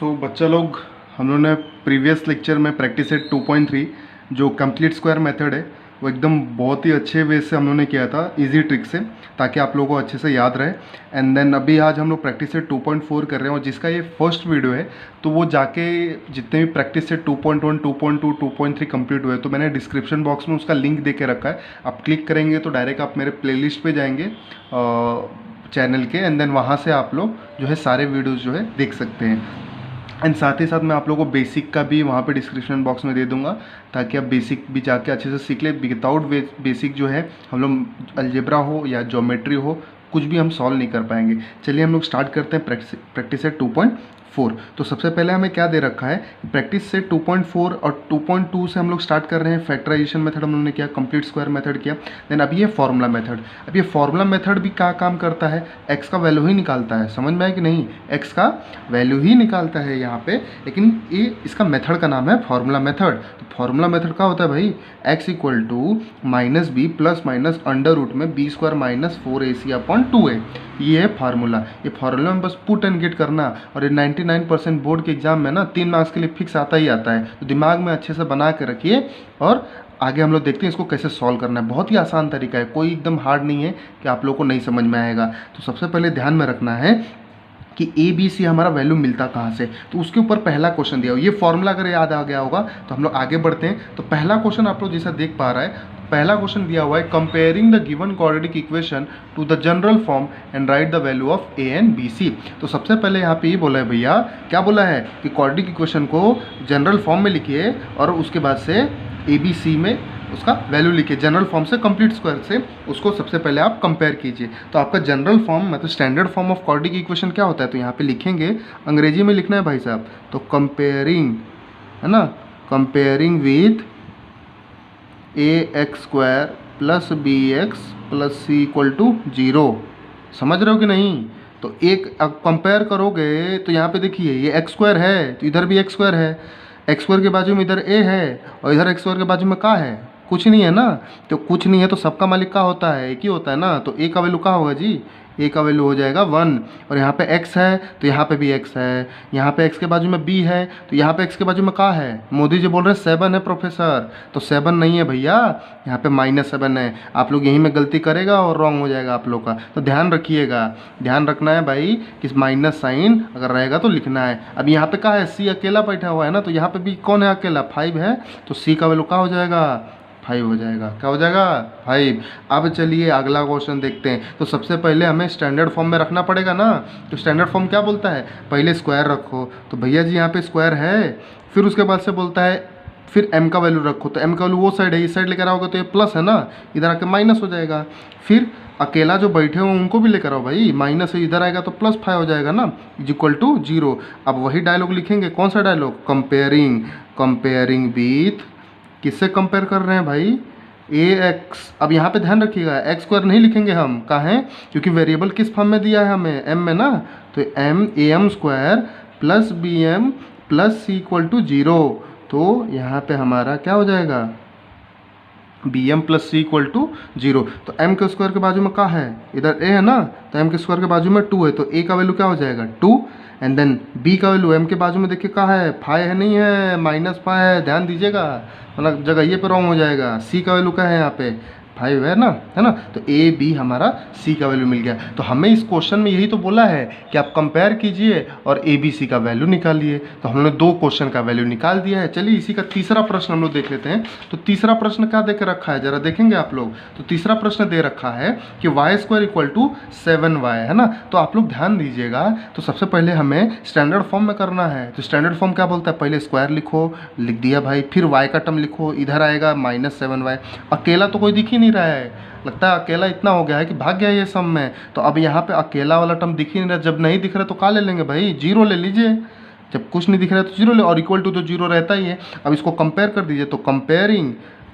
बच्चा लोग, हम लोगों ने प्रीवियस लेक्चर में प्रैक्टिस सेट 2.3 जो कंप्लीट स्क्वायर मेथड है वो एकदम बहुत ही अच्छे वे से हम लोगों ने किया था, इजी ट्रिक से, ताकि आप लोगों को अच्छे से याद रहे। एंड देन अभी आज हम लोग प्रैक्टिस सेट 2.4 कर रहे हैं और जिसका ये फर्स्ट वीडियो है, तो वो जाके जितने भी प्रैक्टिस सेट 2.1, 2.2, 2.3 कंप्लीट हुए तो मैंने डिस्क्रिप्शन बॉक्स में उसका लिंक दे के रखा है। आप क्लिक करेंगे तो डायरेक्ट आप मेरे प्लेलिस्ट पे जाएंगे चैनल के, एंड देन वहाँ से आप लोग जो है सारे वीडियोज़ जो है देख सकते हैं। एंड साथ ही साथ मैं आप लोगों को बेसिक का भी वहाँ पे डिस्क्रिप्शन बॉक्स में दे दूंगा, ताकि आप बेसिक भी जाके अच्छे से सीख ले। विदाउट बेसिक जो है हम लोग अलजेब्रा हो या ज्योमेट्री हो कुछ भी हम सॉल्व नहीं कर पाएंगे। चलिए हम लोग स्टार्ट करते हैं प्रैक्टिस सेट 2.4। तो सबसे पहले हमें क्या दे रखा है, प्रैक्टिस सेट 2.4 और 2.2 से हम लोग स्टार्ट कर रहे हैं। फैक्टराइजेशन मेथड हम लोगों ने किया, कंप्लीट स्क्वायर मेथड किया, देन अभी ये फार्मूला मेथड। अब ये फार्मूला मेथड भी क्या काम करता है, एक्स का वैल्यू ही निकालता है। समझ में आया कि नहीं, एक्स का वैल्यू ही निकालता है यहाँ पे, लेकिन ये इसका मेथड का नाम है फार्मूला मेथड। तो फार्मूला मेथड क्या होता है भाई, x equal to minus b plus minus under root में b square minus 4ac upon 2a। ये है फार्मूला। ये फार्मूला में बस पुट एंड गेट करना, और ये 99% बोर्ड के एग्जाम में ना 3 मार्क्स के लिए फिक्स आता ही आता है। तो दिमाग में अच्छे से बना के रखिए और आगे हम लोग देखते हैं इसको कैसे सॉल्व करना है। बहुत ही आसान तरीका है, कोई एकदम हार्ड नहीं है कि आप लोग को नहीं समझ में आएगा। तो सबसे पहले ध्यान में रखना है कि ए बी सी हमारा वैल्यू मिलता कहाँ से, तो उसके ऊपर पहला क्वेश्चन दिया हो। ये फॉर्मूला अगर याद आ गया होगा तो हम लोग आगे बढ़ते हैं। तो पहला क्वेश्चन आप लोग जैसा देख पा रहा है, पहला क्वेश्चन दिया हुआ है, comparing the given quadratic equation to the general form and write the value of a and b c. तो सबसे पहले यहाँ पे ये बोला है भैया, क्या बोला है कि क्वाड्रेटिक इक्वेशन को जनरल फॉर्म में लिखिए और उसके बाद से ए बी सी में उसका वैल्यू लिखिए। जनरल फॉर्म से कंप्लीट स्क्वायर से उसको सबसे पहले आप कंपेयर कीजिए। तो आपका जनरल फॉर्म मतलब standard form of quadratic equation क्या होता है, तो यहाँ पे लिखेंगे, अंग्रेजी में लिखना है भाई साहब। तो कंपेयरिंग है ना, comparing with a x square plus b x plus c equal to 0। समझ रहे हो कि नहीं। तो एक अब कंपेयर करोगे तो यहाँ पे देखिए ये एक्स स्क्वायर है तो इधर भी एक्स स्क्वायर है, एक्स स्क्वायर के बाजू में इधर ए है और इधर एक्स स्क्वायर के बाजू में क्या है, कुछ नहीं है ना। तो कुछ नहीं है तो सबका मालिक क्या होता है, एक ही होता है ना। तो ए का वैल्यू क्या होगा जी, ए का वैल्यू हो जाएगा 1। और यहाँ पे x है तो यहाँ पे भी x है, यहाँ पे x के बाजू में b है तो यहाँ पे x के बाजू में क्या है, मोदी जी बोल रहे हैं 7 है प्रोफेसर। तो 7 नहीं है भैया, यहाँ पे -7 है। आप लोग यहीं में गलती करेगा और रॉन्ग हो जाएगा आप लोग का। तो ध्यान रखिएगा, ध्यान रखना है भाई कि माइनस साइन अगर रहेगा तो लिखना है। अब यहाँ पे क्या है, c अकेला बैठा हुआ है ना, तो यहाँ पे भी कौन है अकेला, 5 है। तो c का वैल्यू क्या हो जाएगा, 5 हो जाएगा। क्या हो जाएगा, 5। अब चलिए अगला क्वेश्चन देखते हैं। तो सबसे पहले हमें स्टैंडर्ड फॉर्म में रखना पड़ेगा ना। तो स्टैंडर्ड फॉर्म क्या बोलता है, पहले स्क्वायर रखो। तो भैया जी यहाँ पे स्क्वायर है, फिर उसके बाद से बोलता है फिर m का वैल्यू रखो। तो m का वैल्यू वो साइड है, इस साइड लेकर आओगे तो ये प्लस है ना, इधर आके माइनस हो जाएगा। फिर अकेला जो बैठे हो उनको भी लेकर आओ भाई, माइनस है इधर आएगा तो +5 हो जाएगा ना, इक्वल टू 0। अब वही डायलॉग लिखेंगे, कौन सा डायलॉग, कंपेयरिंग, कंपेयरिंग विथ, किससे कंपेयर कर रहे हैं भाई, ए एक्स। अब यहाँ पे ध्यान रखिएगा, एक्स स्क्वायर नहीं लिखेंगे हम, कहाँ है, क्योंकि वेरिएबल किस फॉर्म में दिया है हमें, एम में ना। तो m a m square plus b m plus c equal to 0। तो यहाँ पे हमारा क्या हो जाएगा, b m plus c equal to 0। तो एम के स्क्वायर के बाजू में क्या है, इधर ए है ना, तो एम के स्क्वायर के बाजू में 2 है, तो ए का वैल्यू क्या हो जाएगा 2। एंड देन बी का वैल्यू एम के बाजू में देखिए क्या है, 5 है, नहीं है, -5 है, ध्यान दीजिएगा, मतलब जगह ये पे रॉन्ग हो जाएगा। सी का वैल्यू क्या है यहाँ पे, 5 है ना। तो ए बी हमारा सी का वैल्यू मिल गया। तो हमें इस क्वेश्चन में यही तो बोला है कि आप कंपेयर कीजिए और ए बी सी का वैल्यू निकालिए। तो हमने 2 क्वेश्चन का वैल्यू निकाल दिया है। चलिए इसी का तीसरा प्रश्न हम लोग देख लेते हैं। तो तीसरा प्रश्न क्या दे रखा है, जरा देखेंगे आप लोग। तो तीसरा प्रश्न दे रखा है कि Y square equal to 7y है ना। तो आप लोग ध्यान दीजिएगा। तो सबसे पहले हमें स्टैंडर्ड फॉर्म में करना है। तो स्टैंडर्ड फॉर्म क्या बोलता है, पहले स्क्वायर लिखो, लिख दिया भाई, फिर y का टर्म लिखो, इधर आएगा -7y। अकेला तो कोई दिख ही नहीं रहा है, लगता है अकेला इतना हो गया है कि भाग गया ये सब में। तो अब यहाँ पे अकेला वाला टर्म दिख ही नहीं रहा। जब नहीं दिख रहा तो क्या ले लेंगे भाई, 0 ले लीजिए। जब कुछ नहीं दिख रहा है तो 0 ले, और इक्वल टू तो 0 रहता ही है। अब इसको कंपेयर कर दीजिए। तो कंपेयरिंग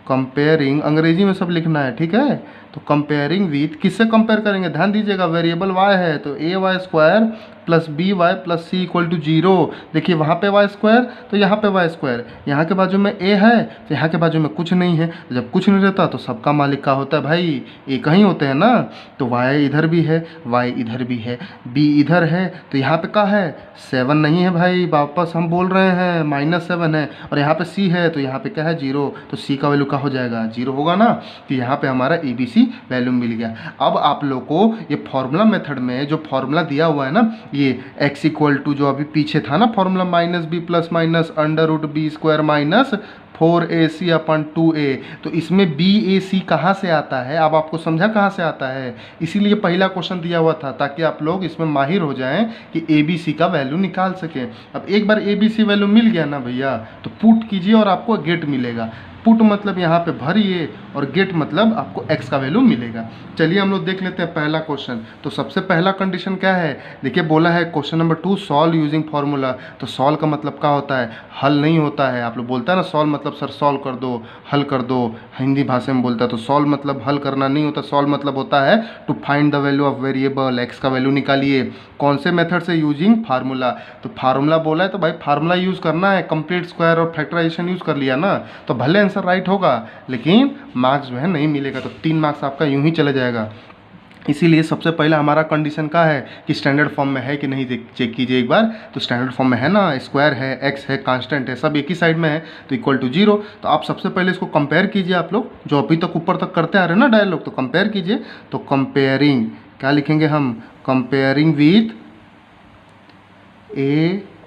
कंपेयरिंग, अंग्रेजी में सब लिखना है, ठीक है। तो कंपेयरिंग विथ, किससे कंपेयर करेंगे, ध्यान दीजिएगा, वेरिएबल y है तो a y square plus b y plus c equal to 0। देखिए वहाँ पे वाई स्क्वायर तो यहाँ पे वाई स्क्वायर, यहाँ के बाजू में ए है तो यहाँ के बाजू में कुछ नहीं है। तो जब कुछ नहीं रहता तो सबका मालिक का होता है भाई, ए कहीं होते हैं ना। तो वाई इधर भी है, वाई इधर भी है, बी इधर है, तो यहाँ पे क्या है 7 नहीं है भाई, वापस हम बोल रहे हैं -7 है। और यहाँ पे सी है तो यहाँ पे क्या है 0, तो सी का वैल्यू क्या हो जाएगा 0 होगा ना। तो यहाँ पे हमारा ABC वैल्यू मिल गया। अब आप लोग को ये फॉर्मूला मेथड में जो फॉर्मूला दिया हुआ है ना, ये x इक्वल टू जो अभी पीछे था ना formula -b plus minus √b square minus 4ac अपन 2a, तो इसमें BAC कहाँ से आता है, अब आपको समझा कहाँ से आता है। इसीलिए पहला क्वेश्चन दिया हुआ था ताकि आप लोग इसमें माहिर हो जाएं कि ABC का वैल्यू निकाल सकें। अब एक बार ABC वैल्यू मिल गया ना भैया, तो पुट कीजिए और आपको गेट मिलेगा। पुट मतलब यहाँ पे भरिए और गेट मतलब आपको x का वैल्यू मिलेगा। चलिए हम लोग देख लेते हैं पहला क्वेश्चन। तो सबसे पहला कंडीशन क्या है, देखिए बोला है question number 2 solve using formula. तो सॉल्व का मतलब क्या होता है, हल नहीं होता है। आप लोग बोलता है ना सॉल्व मतलब सर सॉल्व कर दो, हल कर दो, हिंदी भाषा में बोलता है। तो सॉल्व मतलब हल करना नहीं होता, सॉल्व मतलब होता है to find the value of variable, x का वैल्यू निकालिए। कौन से मेथड से, यूजिंग फार्मूला। तो फार्मूला बोला है तो भाई फार्मूला यूज़ करना है, कंप्लीट स्क्वायर और फैक्टराइजेशन यूज़ कर लिया ना, तो भले आंसर राइट होगा लेकिन मार्क्स जो है नहीं मिलेगा, तो 3 मार्क्स आपका यूं ही चला जाएगा। इसीलिए सबसे पहला हमारा कंडीशन का है कि स्टैंडर्ड फॉर्म में है कि नहीं, चेक कीजिए एक बार। तो स्टैंडर्ड फॉर्म में है ना, स्क्वायर है, एक्स है, कांस्टेंट है, सब एक ही साइड में है, तो इक्वल टू 0। तो आप सबसे पहले इसको कंपेयर कीजिए, आप लोग जो अभी तक ऊपर तक करते आ रहे हैं ना डायलॉग, तो कंपेयर कीजिए। तो कंपेयरिंग क्या लिखेंगे हम, comparing with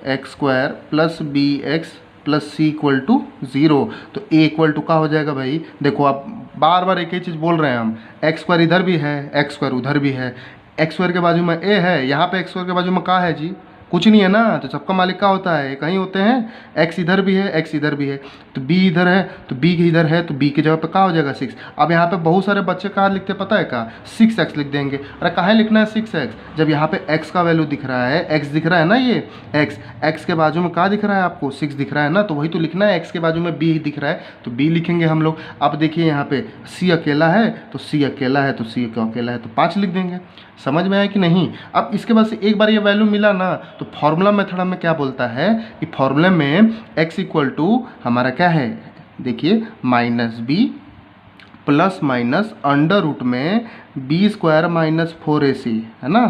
ax square plus bx plus c equal to 0। तो a इक्वल टू क्या हो जाएगा भाई, देखो आप बार बार एक ही चीज़ बोल रहे हैं हम, एक्स स्क्वायर इधर भी है, एक्स स्क्वायर उधर भी है, एक्स स्क्वायर के बाजू में a है, यहाँ पे एक्स स्क्वायर के बाजू में क्या है जी, कुछ नहीं है ना। तो सबका मालिक क्या होता है, कहीं होते हैं, x इधर भी है, x इधर भी है, तो b इधर है तो b इधर है, तो b की जगह पे क्या हो जाएगा 6। अब यहाँ पे बहुत सारे बच्चे कहाँ लिखते पता है क्या, 6x लिख देंगे। अरे कहाँ लिखना है 6x, जब यहाँ पे x का वैल्यू दिख रहा है, x दिख रहा है ना, ये x के बाजू में कहाँ दिख रहा है आपको 6 दिख रहा है ना, तो वही तो लिखना है, x के बाजू में b दिख रहा है तो b लिखेंगे हम लोग। अब देखिए यहाँ पे c अकेला है तो c अकेला है, तो c अकेला है तो 5 लिख देंगे। समझ में आया कि नहीं। अब इसके बाद से एक बार ये वैल्यू मिला ना, तो फॉर्मूला मेथड हमें क्या बोलता है कि फॉर्मूले में x इक्वल टू हमारा क्या है, देखिए -b plus minus under root में b स्क्वायर माइनस 4ac है ना,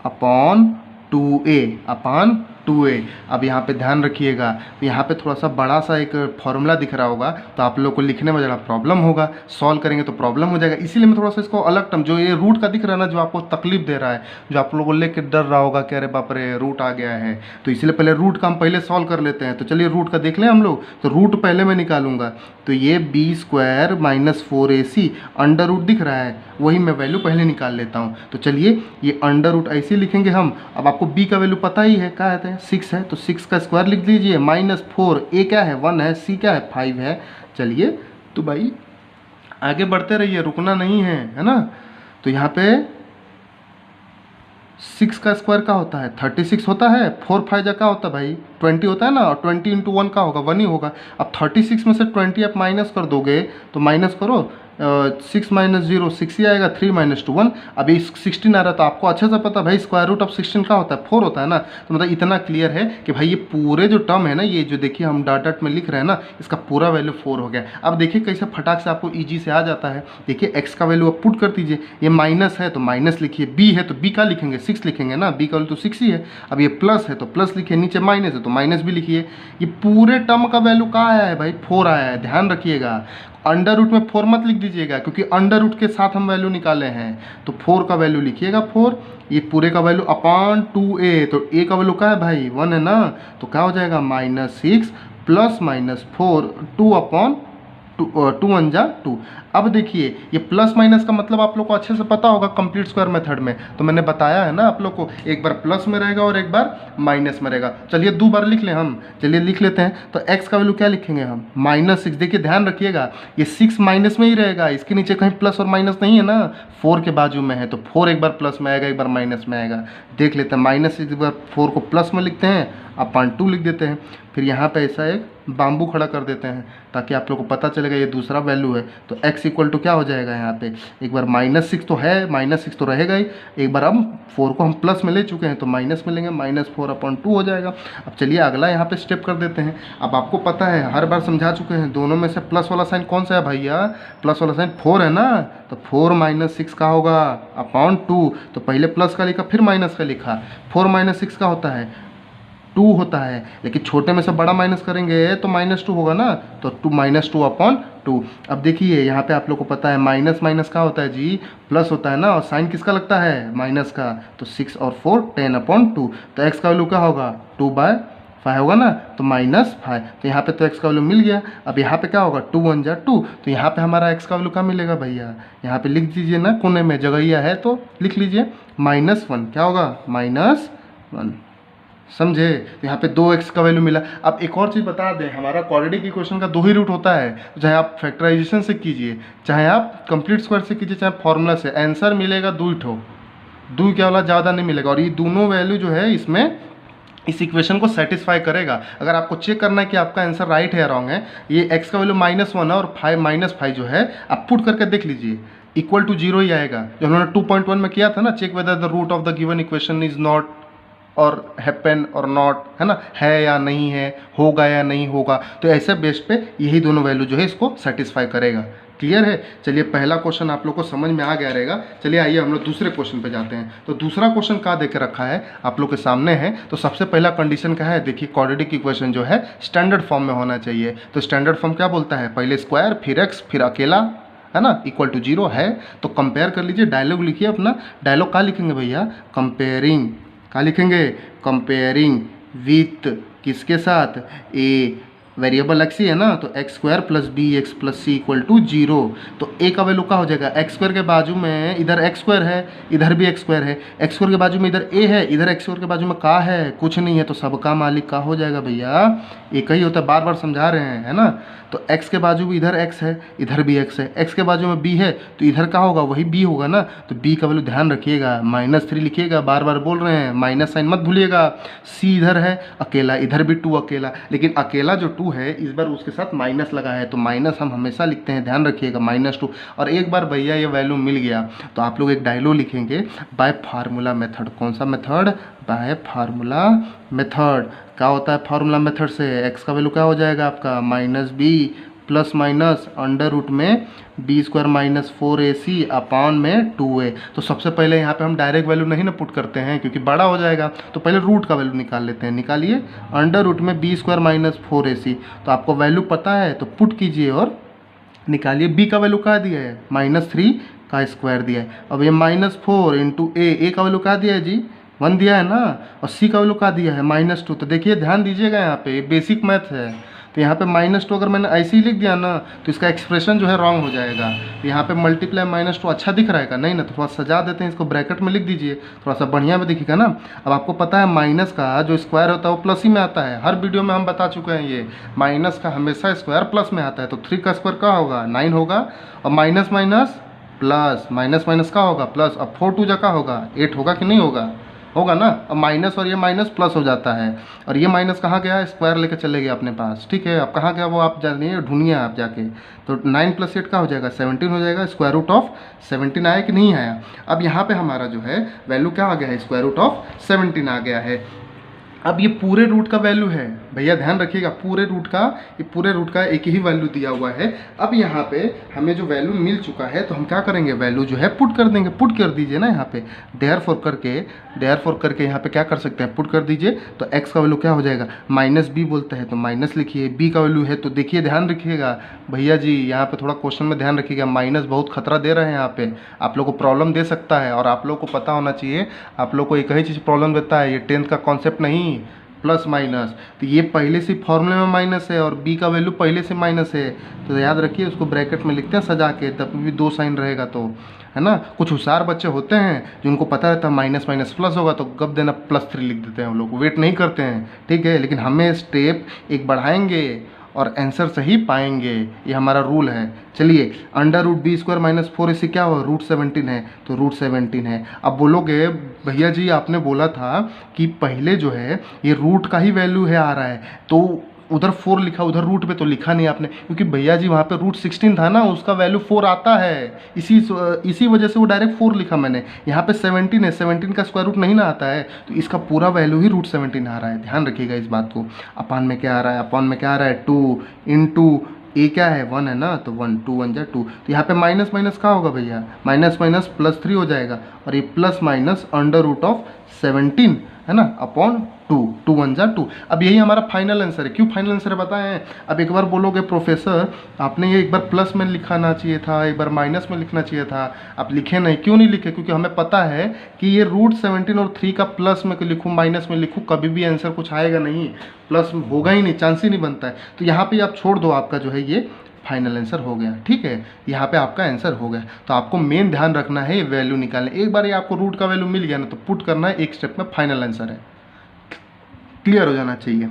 अपॉन 2a। अब यहाँ पे ध्यान रखिएगा, तो यहाँ पे थोड़ा सा बड़ा सा एक फॉर्मूला दिख रहा होगा, तो आप लोग को लिखने में ज़रा प्रॉब्लम होगा, सॉल्व करेंगे तो प्रॉब्लम हो जाएगा। इसीलिए मैं थोड़ा सा इसको अलग टर्म, जो ये रूट का दिख रहा है ना, जो आपको तकलीफ दे रहा है, जो आप लोगों को लेकर डर रहा होगा कि अरे बाप रे रूट आ गया है, तो इसलिए पहले रूट का हम पहले सॉल्व कर लेते हैं। तो चलिए रूट का देख लें हम लोग। तो रूट पहले मैं निकालूंगा, तो ये b square minus 4ac under root दिख रहा है, वही मैं वैल्यू पहले निकाल लेता हूँ। तो चलिए ये अंडर रूट ऐसे लिखेंगे हम। अब आपको b का वैल्यू पता ही है, क्या है 6 है, तो 6 का स्क्वायर लिख लीजिए, -4, a क्या है 1 है, c क्या है 5 है। चलिए तो भाई आगे बढ़ते रहिए, रुकना नहीं है ना। तो यहाँ पे 6 का स्क्वायर क्या होता है 36 होता है, 4 5 जा क्या होता है भाई 20 होता है ना, और 20 इंटू 1 का होगा 1 ही होगा। अब 36 में से 20 आप माइनस कर दोगे, तो माइनस करो 6 माइनस 0 6 ही आएगा, 3 माइनस 2 1। अभी 16 आ रहा है, तो आपको अच्छे से पता भाई स्क्वायर रूट ऑफ 16 का होता है 4 होता है ना। तो मतलब इतना क्लियर है कि भाई ये पूरे जो टर्म है ना, ये जो देखिए हम डॉट डॉट में लिख रहे हैं ना, इसका पूरा वैल्यू 4 हो गया। अब देखिए कैसे फटाक से आपको ईजी से आ जाता है। देखिए एक्स का वैल्यू आप पुट कर दीजिए, ये माइनस है तो माइनस लिखिए, बी है तो बी का लिखेंगे 6 लिखेंगे ना, बी का वैल्यू तो 6 ही है। अब ये प्लस है तो प्लस लिखिए, नीचे माइनस है तो माइनस भी लिखिए। ये पूरे टर्म का वैल्यू कहाँ आया है भाई 4 आया है, ध्यान रखिएगा। अंडर रूट में 4 मत लिख दीजिएगा, क्योंकि अंडर रूट के साथ हम वैल्यू निकाले हैं, तो 4 का वैल्यू लिखिएगा 4, ये पूरे का वैल्यू अपॉन 2a, तो a का वैल्यू क्या है भाई 1 है ना, तो क्या हो जाएगा -6 प्लस -4 2 अपॉन 2 1 जा 2। अब देखिए ये प्लस माइनस का मतलब आप लोग को अच्छे से पता होगा कंप्लीट स्क्वायर मेथड में, तो मैंने बताया है ना आप लोग को, एक बार प्लस में रहेगा और एक बार माइनस में रहेगा। चलिए 2 बार लिख लें हम, चलिए लिख लेते हैं। तो x का वैल्यू क्या लिखेंगे हम, -6। देखिए ध्यान रखिएगा ये 6 माइनस में ही रहेगा, इसके नीचे कहीं प्लस और माइनस नहीं है ना, 4 के बाजू में है, तो 4 एक बार प्लस में आएगा एक बार माइनस में आएगा। देख लेते हैं, -6 एक बार 4 को प्लस में लिखते हैं, अपॉन 2 लिख देते हैं, फिर यहाँ पे ऐसा एक बाम्बू खड़ा कर देते हैं ताकि आप लोग को पता चलेगा ये दूसरा वैल्यू है। तो x इक्वल टू क्या हो जाएगा यहाँ पे, एक बार -6 तो है, -6 तो रहेगा ही, एक बार अब 4 को हम प्लस में ले चुके हैं तो माइनस में लेंगे, -4/2 हो जाएगा। अब चलिए अगला यहाँ पे स्टेप कर देते हैं। अब आपको पता है, हर बार समझा चुके हैं, दोनों में से प्लस वाला साइन कौन सा है भैया, प्लस वाला साइन 4 है ना, तो 4 - 6 का होगा अपॉन 2। तो पहले प्लस का लिखा फिर माइनस का लिखा, 4 - 6 का होता है 2 होता है, लेकिन छोटे में से बड़ा माइनस करेंगे तो -2 होगा ना, तो -2/2। अब देखिए यहाँ पे आप लोग को पता है माइनस माइनस का होता है जी, प्लस होता है ना, और साइन किसका लगता है, माइनस का, तो 6 और 4 10/2। तो x का वैल्यू क्या होगा, 2/5 होगा ना, तो -5। तो यहाँ पे तो x का वैल्यू मिल गया। अब यहाँ पे क्या होगा, 2 1 जा 2, तो यहाँ पे हमारा x का वैल्यू क्या मिलेगा भैया, यहाँ पे लिख दीजिए ना, कोने में जगहिया है तो लिख लीजिए -1। क्या होगा, -1, समझे। तो यहाँ पे 2x का वैल्यू मिला। अब एक और चीज़ बता दें, हमारा क्वाड्रेटिक इक्वेशन का 2 ही रूट होता है, चाहे आप फैक्टराइजेशन से कीजिए, चाहे आप कंप्लीट स्क्वायर से कीजिए, चाहे फॉर्मूला से, आंसर मिलेगा 2 ठो, 2 क्या वाला ज़्यादा नहीं मिलेगा। और ये दोनों वैल्यू जो है इसमें इस इक्वेशन को सेटिस्फाई करेगा। अगर आपको चेक करना है कि आपका आंसर राइट है या रॉन्ग है, ये x का वैल्यू -1 है और 5 जो है आप पुट करके देख लीजिए, इक्वल टू 0 ही आएगा। जो उन्होंने 2.1 में किया था ना, check whether the root of the given equation is not और हैपन और नॉट, है ना, है या नहीं है, होगा या नहीं होगा, तो ऐसे बेस पे यही दोनों वैल्यू जो है इसको सेटिस्फाई करेगा। क्लियर है। चलिए पहला क्वेश्चन आप लोग को समझ में आ गया रहेगा। चलिए आइए हम लोग दूसरे क्वेश्चन पे जाते हैं। तो दूसरा क्वेश्चन क्या दे के रखा है आप लोग के सामने है। तो सबसे पहला कंडीशन क्या है, देखिए क्वाड्रेटिक इक्वेशन जो है स्टैंडर्ड फॉर्म में होना चाहिए। तो स्टैंडर्ड फॉर्म क्या बोलता है, पहले स्क्वायर फिर एक्स फिर अकेला, है ना, इक्वल टू 0 है। तो कंपेयर कर लीजिए, डायलॉग लिखिए अपना। डायलॉग क्या लिखेंगे भैया, कंपेयरिंग, क्या लिखेंगे, कंपेयरिंग विथ किसके साथ, ए वेरिएबल एक्स ही है ना, तो x² + bx + c = 0। तो a का वैल्यू क्या हो जाएगा, x² के बाजू में इधर x² है, इधर भी x² है, x² के बाजू में इधर a है, इधर x² के बाजू में का है, कुछ नहीं है, तो सबका मालिक का हो जाएगा भैया, एक ही होता है, बार बार समझा रहे हैं, है ना। तो x के बाजू भी इधर x है, इधर भी x है, x के बाजू में b है, तो इधर का होगा वही b होगा ना। तो b का वैल्यू ध्यान रखिएगा, -3 लिखिएगा, बार बार बोल रहे हैं, माइनस साइन मत भूलिएगा। c इधर है अकेला, इधर भी 2 अकेला, लेकिन अकेला जो 2 है इस बार उसके साथ माइनस लगा है, तो माइनस हम हमेशा लिखते हैं, ध्यान रखिएगा, -2। और एक बार भैया ये वैल्यू मिल गया तो आप लोग एक डायलॉग लिखेंगे, बाय फार्मूला मेथड। कौन सा मेथड, बाय फार्मूला मेथड। क्या होता है फार्मूला मेथड से, x का वैल्यू क्या हो जाएगा आपका, -b plus minus under root में b² - 4ac अपॉन में 2a। तो सबसे पहले यहाँ पे हम डायरेक्ट वैल्यू नहीं ना पुट करते हैं क्योंकि बड़ा हो जाएगा, तो पहले रूट का वैल्यू निकाल लेते हैं। निकालिए, अंडर रूट में b² - 4ac। तो आपको वैल्यू पता है तो पुट कीजिए और निकालिए। b का वैल्यू क्या दिया है, -3 का स्क्वायर दिया है। अब ये -4 × a का वैल्यू क्या दिया है जी, 1 दिया है ना, और c का वैल्यू क्या दिया है, -2। तो देखिए ध्यान दीजिएगा, यहाँ पे बेसिक मैथ है, तो यहाँ पे -2 अगर मैंने ऐसे ही लिख दिया ना तो इसका एक्सप्रेशन जो है रॉन्ग हो जाएगा। तो यहाँ पे मल्टीप्लाई -2 अच्छा दिख रहा है का, नहीं ना, तो थोड़ा सजा देते हैं इसको, ब्रैकेट में लिख दीजिए, थोड़ा सा बढ़िया में दिखेगा ना। अब आपको पता है माइनस का जो स्क्वायर होता है वो प्लस ही में आता है, हर वीडियो में हम बता चुके हैं, ये माइनस का हमेशा स्क्वायर प्लस में आता है। तो 3 का स्क्वायर क्या होगा, 9 होगा, और minus minus plus, minus minus का होगा प्लस, अब 4 2 जा का होगा 8 होगा कि नहीं होगा, होगा ना। अब माइनस और ये माइनस प्लस हो जाता है, और ये माइनस कहाँ गया, स्क्वायर लेके चले गए अपने पास, ठीक है। अब कहाँ गया वो आप जानिए, ढूंढिए आप जाके। तो 9 + 8 का हो जाएगा 17 हो जाएगा, √17 आया कि नहीं आया। अब यहाँ पे हमारा जो है वैल्यू क्या आ गया है, √17 आ गया है। अब ये पूरे रूट का वैल्यू है भैया, ध्यान रखिएगा, पूरे रूट का, ये पूरे रूट का एक ही वैल्यू दिया हुआ है। अब यहाँ पे हमें जो वैल्यू मिल चुका है तो हम क्या करेंगे, वैल्यू जो है पुट कर देंगे, पुट कर दीजिए ना यहाँ पे, देयरफॉर करके यहाँ पे क्या कर सकते हैं, पुट कर दीजिए। तो x का वैल्यू क्या हो जाएगा, -b बोलते हैं तो माइनस लिखिए, b का वैल्यू है तो देखिए, ध्यान रखिएगा भैया जी, यहाँ पे थोड़ा क्वेश्चन में ध्यान रखिएगा, माइनस बहुत खतरा दे रहे हैं यहाँ पे, आप लोग को प्रॉब्लम दे सकता है, और आप लोग को पता होना चाहिए, आप लोग को एक ही चीज़ प्रॉब्लम देता है, ये 10th का कॉन्सेप्ट नहीं, प्लस माइनस, तो ये पहले से फॉर्मूले में माइनस है और b का वैल्यू पहले से माइनस है, तो याद रखिए उसको ब्रैकेट में लिखते हैं सजा के, तब भी 2 साइन रहेगा, तो है ना। कुछ होशियार बच्चे होते हैं जिनको पता रहता है माइनस माइनस प्लस होगा, तो गप देना +3 लिख देते हैं, हम लोग वेट नहीं करते हैं, ठीक है। लेकिन हमें स्टेप एक बढ़ाएंगे और आंसर सही पाएंगे, ये हमारा रूल है। चलिए, √b² - 4ac क्या हुआ, √17 है, तो √17 है। अब बोलोगे भैया जी आपने बोला था कि पहले जो है ये रूट का ही वैल्यू है आ रहा है, तो उधर 4 लिखा, उधर रूट पे तो लिखा नहीं आपने, क्योंकि भैया जी वहाँ पे √16 था ना, उसका वैल्यू 4 आता है, इसी वजह से वो डायरेक्ट 4 लिखा मैंने। यहाँ पे 17 है, 17 का स्क्वायर रूट नहीं ना आता है, तो इसका पूरा वैल्यू ही √17 आ रहा है, ध्यान रखिएगा इस बात को। अपान में क्या आ रहा है, अपान में क्या आ रहा है, 2 इंटू ए क्या है 1 है ना, तो 1 2 1 जा 2, तो यहाँ पे माइनस माइनस क्या होगा भैया, माइनस माइनस +3 हो जाएगा, और ये प्लस माइनस √17 है ना अपॉन 2, 2 1 जा 2। अब यही हमारा फाइनल आंसर है। क्यों फाइनल आंसर है बताएं। अब एक बार बोलोगे प्रोफेसर आपने ये एक बार प्लस में लिखाना चाहिए था, एक बार माइनस में लिखना चाहिए था, आप लिखे नहीं, क्यों नहीं लिखे, क्योंकि हमें पता है कि ये √17 और 3 का प्लस में लिखूँ माइनस में लिखूँ कभी भी आंसर कुछ आएगा नहीं, प्लस होगा ही नहीं, चांस ही नहीं बनता है। तो यहाँ पर आप छोड़ दो, आपका जो है ये फाइनल आंसर हो गया, ठीक है, यहाँ पे आपका आंसर हो गया। तो आपको मेन ध्यान रखना है वैल्यू निकालने, एक बार ये आपको रूट का वैल्यू मिल गया ना, तो पुट करना है, एक स्टेप में फाइनल आंसर है, क्लियर हो जाना चाहिए।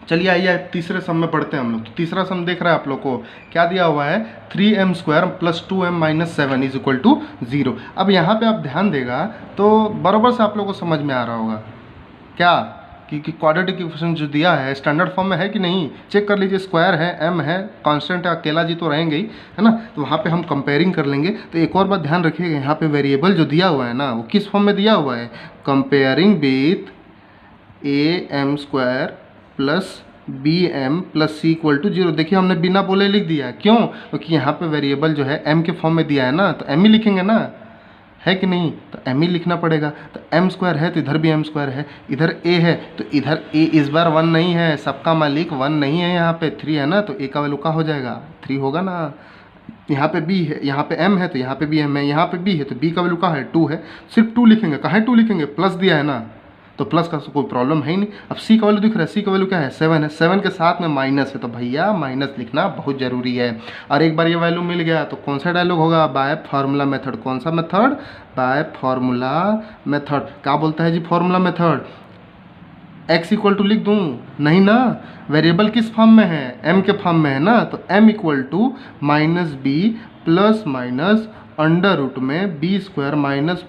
चलिए आइए तीसरे सम में पढ़ते हैं हम लोग। तो तीसरा सम देख रहे हैं आप लोग को क्या दिया हुआ है, 3m² + 2m - 7 = 0। अब यहाँ पे आप ध्यान देगा तो बराबर से आप लोग को समझ में आ रहा होगा क्या कि क्वाड्रेटिक इक्वेशन जो दिया है स्टैंडर्ड फॉर्म में है कि नहीं, चेक कर लीजिए। स्क्वायर है, m है, कांस्टेंट है, अकेला जी तो रहेंगे ही, है ना, तो वहाँ पे हम कंपेयरिंग कर लेंगे। तो एक और बात ध्यान रखिएगा, यहाँ पे वेरिएबल जो दिया हुआ है ना वो किस फॉर्म में दिया हुआ है, comparing with am² + bm + c = 0। देखिए हमने बिना बोले लिख दिया, क्यों, क्योंकि यहाँ पे वेरिएबल जो है m के फॉर्म में दिया है ना, तो m ही लिखेंगे ना, है कि नहीं, तो m ही लिखना पड़ेगा। तो m² है तो इधर भी m² है, इधर a है तो इधर a इस बार 1 नहीं है, सबका मालिक 1 नहीं है, यहाँ पे 3 है ना, तो a का वैल्यू क्या हो जाएगा 3 होगा ना। यहाँ पे b है, यहाँ पे m है तो यहाँ पे भी m है, यहाँ पे b है तो b का वैल्यू क्या है 2 है, सिर्फ 2 लिखेंगे, कहाँ 2 लिखेंगे, प्लस दिया है ना, तो प्लस का कोई प्रॉब्लम है ही नहीं। अब c का वैल्यू दिख रहा है, c का वैल्यू क्या है 7 है, 7 के साथ में माइनस है, तो भैया माइनस लिखना बहुत ज़रूरी है। और एक बार ये वैल्यू मिल गया तो कौन सा डायलॉग होगा, बाय फार्मूला मेथड। कौन सा मेथड, बाय फार्मूला मेथड। क्या बोलता है जी फार्मूला मेथड, x = लिख दूँ नहीं ना, वेरिएबल किस फॉर्म में है, m के फॉर्म में है ना, तो m = -b ± अंडर रूट में b² -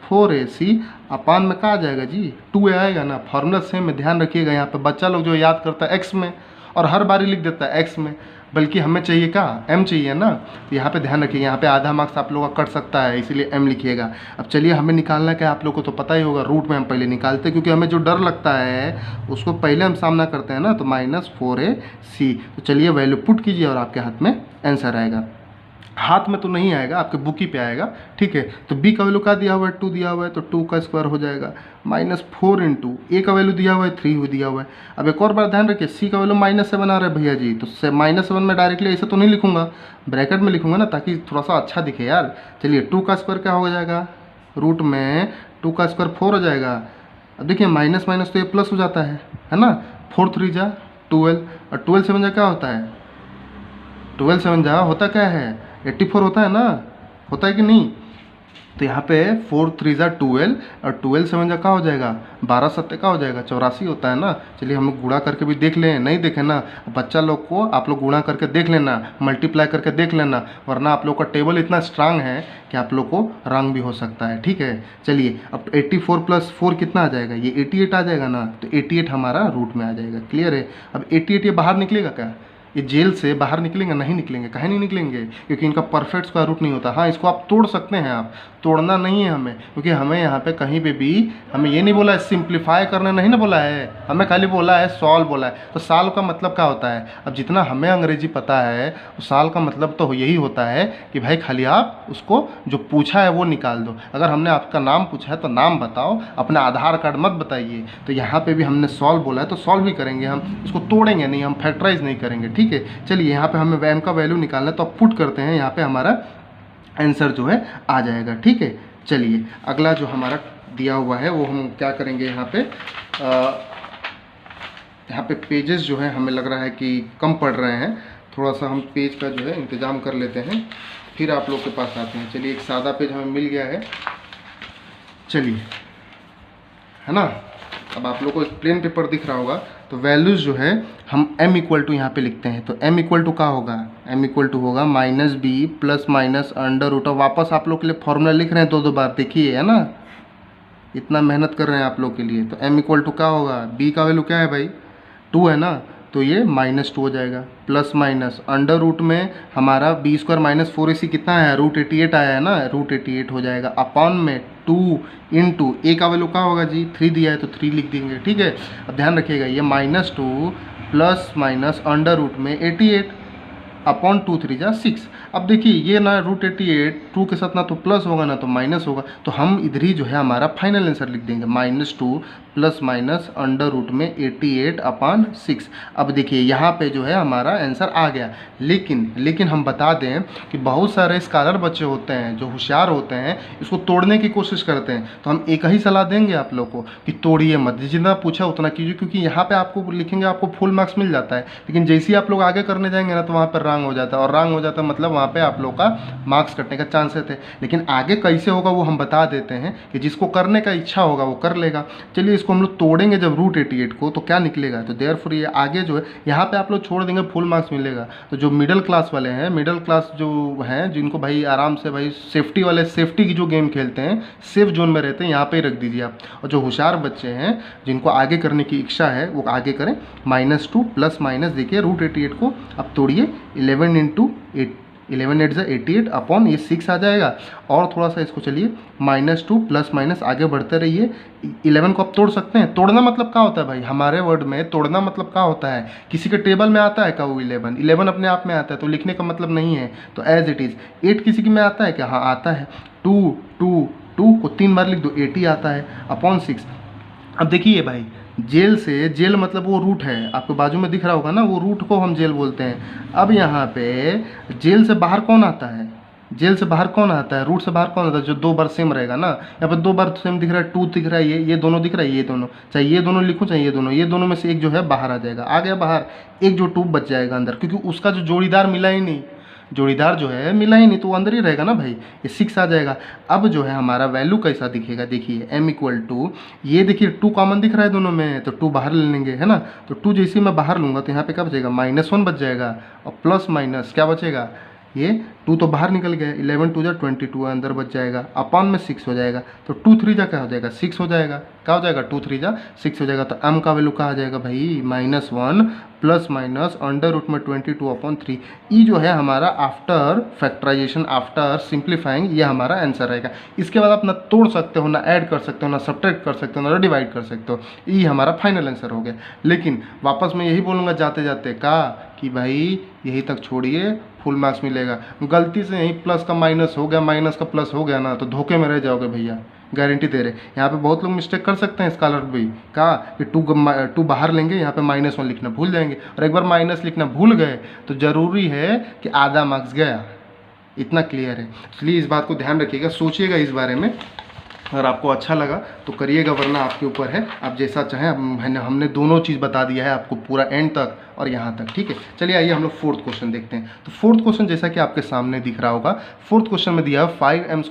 4ac अपान में कहा आ जाएगा जी 2a आएगा ना। फार्मूला सेम है, ध्यान रखिएगा। यहाँ पे बच्चा लोग जो याद करता है x में और हर बारी लिख देता है x में, बल्कि हमें चाहिए क्या, m चाहिए ना, तो यहाँ पे ध्यान रखिएगा। यहाँ पे आधा मार्क्स आप लोगों का कट सकता है, इसीलिए m लिखिएगा। अब चलिए हमें निकालना क्या, आप लोग को तो पता ही होगा, रूट में हम पहले निकालते हैं, क्योंकि हमें जो डर लगता है उसको पहले हम सामना करते हैं ना, तो -4ac। तो चलिए वैल्यू पुट कीजिए और आपके हाथ में आंसर आएगा। हाथ में तो नहीं आएगा, आपके बुक ही पे आएगा, ठीक है। तो b का वैल्यू क्या दिया हुआ है 2 दिया हुआ है, तो 2 का स्क्वायर हो जाएगा -4 इंटू a का वैल्यू दिया हुआ है 3 दिया हुआ है। अब एक और बार ध्यान रखिए, c का वैल्यू -7 आ रहा है भैया जी, तो -7 में डायरेक्टली ऐसे तो नहीं लिखूंगा, ब्रैकेट में लिखूंगा ना, ताकि थोड़ा सा अच्छा दिखे यार। चलिए 2 का स्क्वायर क्या हो जाएगा, रूट में 2 का स्क्वायर 4 हो जाएगा। अब देखिए माइनस माइनस तो ये प्लस हो जाता है ना, 4 3 जा 12, और 12 7 जा क्या होता है, 12 7 जा होता क्या है 84 होता है ना, होता है कि नहीं। तो यहाँ पे 4 3 जा 12 और 12 7 जा क्या हो जाएगा 12 7 का हो जाएगा 84 होता है ना। चलिए हम लोग गुणा करके भी देख लें, नहीं देखें ना बच्चा लोग को, आप लोग गुणा करके देख लेना, मल्टीप्लाई करके देख लेना, वरना आप लोग का टेबल इतना स्ट्रांग है कि आप लोग को रंग भी हो सकता है, ठीक है। चलिए अब 84 + 4 कितना आ जाएगा, ये 88 आ जाएगा ना, तो 88 हमारा रूट में आ जाएगा, क्लियर है। अब 88 ये बाहर निकलेगा क्या, ये जेल से बाहर निकलेंगे, नहीं निकलेंगे, कहीं नहीं निकलेंगे, क्योंकि इनका परफेक्ट स्क्वायर रूट नहीं होता। हाँ इसको आप तोड़ सकते हैं, आप तोड़ना नहीं है हमें, क्योंकि हमें यहाँ पे कहीं पे भी हमें ये नहीं बोला है सिंप्लीफाई करना, नहीं ना बोला है, हमें खाली बोला है सॉल्व बोला है। तो सॉल्व का मतलब क्या होता है, अब जितना हमें अंग्रेजी पता है उस सॉल्व का मतलब तो यही होता है कि भाई खाली आप उसको जो पूछा है वो निकाल दो। अगर हमने आपका नाम पूछा है तो नाम बताओ, अपना आधार कार्ड मत बताइए। तो यहाँ पे भी हमने सॉल्व बोला है तो सॉल्व ही करेंगे, हम इसको तोड़ेंगे नहीं, हम फैक्टराइज नहीं करेंगे, ठीक है। चलिए यहाँ पे हमें m का वैल्यू निकालना है, तो अब पुट करते हैं, यहाँ पे हमारा आंसर जो है आ जाएगा, ठीक है। चलिए अगला जो हमारा दिया हुआ है वो हम क्या करेंगे, यहाँ पे यहाँ पे पेजेस जो है हमें लग रहा है कि कम पड़ रहे हैं, थोड़ा सा हम पेज का जो है इंतज़ाम कर लेते हैं, फिर आप लोग के पास आते हैं। चलिए एक सादा पेज हमें मिल गया है, चलिए, है ना। अब आप लोग को एक प्लेन पेपर दिख रहा होगा, तो वैल्यूज़ जो है हम m इक्वल टू यहाँ पे लिखते हैं। तो m इक्वल टू क्या होगा, m इक्वल टू होगा minus b plus minus under root. वापस आप लोग के लिए फॉर्मूला लिख रहे हैं दो बार, देखिए, है ना, इतना मेहनत कर रहे हैं आप लोग के लिए। तो m इक्वल टू क्या होगा, b का वैल्यू क्या है भाई, 2 है ना, तो ये -2 हो जाएगा, प्लस माइनस अंडर रूट में हमारा b² माइनस 4ac कितना है, √88 आया है ना, √88 हो जाएगा, अपॉन में 2 इंटू a का वैल्यू क्या होगा जी, 3 दिया है तो 3 लिख देंगे, ठीक है। अब ध्यान रखिएगा, ये -2 प्लस माइनस अंडर रूट में 88 अपॉन 2 3 जा 6। अब देखिए ये ना √88 2 के साथ ना तो प्लस होगा ना तो माइनस होगा, तो हम इधर ही जो है हमारा फाइनल आंसर लिख देंगे, -2 प्लस माइनस अंडर रूट में 88 अपॉन 6। अब देखिए यहाँ पे जो है हमारा आंसर आ गया। लेकिन हम बता दें कि बहुत सारे स्कॉलर बच्चे होते हैं जो होशियार होते हैं, इसको तोड़ने की कोशिश करते हैं। तो हम एक ही सलाह देंगे आप लोग को कि तोड़िए मत, जितना पूछा उतना कीजिए, क्योंकि यहाँ पे आपको लिखेंगे आपको फुल मार्क्स मिल जाता है, लेकिन जैसे ही आप लोग आगे करने जाएंगे ना तो वहाँ पर रॉन्ग हो जाता है, और रॉन्ग हो जाता है मतलब वहाँ पे आप लोग का मार्क्स कटने का चांसेस है। लेकिन आगे कैसे होगा वो हम बता देते हैं कि जिसको करने का इच्छा होगा वो कर लेगा। चलिए इसको हम लोग तोड़ेंगे जब √88 को, तो क्या निकलेगा, तो देयरफॉर ये आगे जो है यहाँ पे आप लोग छोड़ देंगे फुल मार्क्स मिलेगा। तो जो मिडिल क्लास वाले हैं, मिडिल क्लास जो हैं, जिनको भाई आराम से भाई सेफ्टी वाले, सेफ्टी की जो गेम खेलते हैं, सेफ जोन में रहते हैं, यहाँ पे ही रख दीजिए आप। और जो होशियार बच्चे हैं जिनको आगे करने की इच्छा है वो आगे करें, -2 प्लस माइनस देखिए √88 को अब तोड़िए, 11 इंटू 11 8 88 अपॉन ये 6 आ जाएगा। और थोड़ा सा इसको चलिए -2 प्लस माइनस आगे बढ़ते रहिए। 11 को आप तोड़ सकते हैं, तोड़ना मतलब क्या होता है भाई, हमारे वर्ड में तोड़ना मतलब क्या होता है, किसी के टेबल में आता है क्या वो 11 अपने आप में आता है तो लिखने का मतलब नहीं है, तो एज इट इज़। 8 किसी के में आता है क्या, हाँ आता है, 2 को 3 बार लिख दो 80 आता है अपॉन 6। अब देखिए भाई, जेल से, जेल मतलब वो रूट है, आपको बाजू में दिख रहा होगा ना, वो रूट को हम जेल बोलते हैं। अब यहाँ पे जेल से बाहर कौन आता है, जेल से बाहर कौन आता है, रूट से बाहर कौन आता है, जो 2 बार सेम रहेगा ना। यहाँ पे 2 बार सेम दिख रहा है, 2 दिख रहा है, ये दोनों दिख रहा है, ये दोनों, चाहे ये दोनों लिखूँ चाहे ये दोनों में से एक जो है बाहर आ जाएगा, आ गया बाहर, एक जो 2 बच जाएगा अंदर, क्योंकि उसका जो जोड़ीदार मिला ही नहीं, जोड़ीदार जो है मिला ही नहीं, तो वो अंदर ही रहेगा ना भाई, ये 6 आ जाएगा। अब जो है हमारा वैल्यू कैसा दिखेगा, देखिए m इक्वल टू, ये देखिए 2 कॉमन दिख रहा है दोनों में, तो 2 बाहर ले लेंगे, है ना। तो 2 जैसे मैं बाहर लूँगा तो यहाँ पे क्या बचेगा, -1 बच जाएगा, और प्लस माइनस क्या बचेगा, ये 2 तो बाहर निकल गया, 11 2 जा 22 अंदर बच जाएगा, अपॉन में 6 हो जाएगा, तो 2 3 जा क्या हो जाएगा, 6 हो जाएगा, क्या हो जाएगा, 2 3 जा 6 हो जाएगा। तो m का वैल्यू क्या आ जाएगा भाई, -1 प्लस माइनस अंडर रूट में 22 अपॉन 3। ई जो है हमारा आफ्टर फैक्टराइजेशन, आफ्टर सिंप्लीफाइंग, ये हमारा आंसर रहेगा। इसके बाद आप ना तोड़ सकते हो, ना ऐड कर सकते हो, ना सब्ट्रैक्ट कर सकते हो, ना डिवाइड कर सकते हो। ई हमारा फाइनल आंसर हो गया। लेकिन वापस मैं यही बोलूँगा जाते जाते का कि भाई यही तक छोड़िए, फुल मार्क्स मिलेगा। गलती से यहीं प्लस का माइनस हो गया, माइनस का प्लस हो गया ना, तो धोखे में रह जाओगे भैया, गारंटी दे रहे। यहाँ पे बहुत लोग मिस्टेक कर सकते हैं स्कॉलर भी, कहा कि 2 बाहर लेंगे, यहाँ पे -1 लिखना भूल जाएंगे, और एक बार माइनस लिखना भूल गए तो ज़रूरी है कि आधा मार्क्स गया, इतना क्लियर है। इसलिए इस बात को ध्यान रखिएगा, सोचिएगा इस बारे में। अगर आपको अच्छा लगा तो करिएगा, वरना आपके ऊपर है, आप जैसा चाहें। हमने दोनों चीज़ बता दिया है आपको पूरा एंड तक और यहाँ तक, ठीक है। चलिए आइए हम लोग 4th क्वेश्चन देखते हैं। तो 4th क्वेश्चन जैसा कि आपके सामने दिख रहा होगा, 4th क्वेश्चन में दिया है 5m²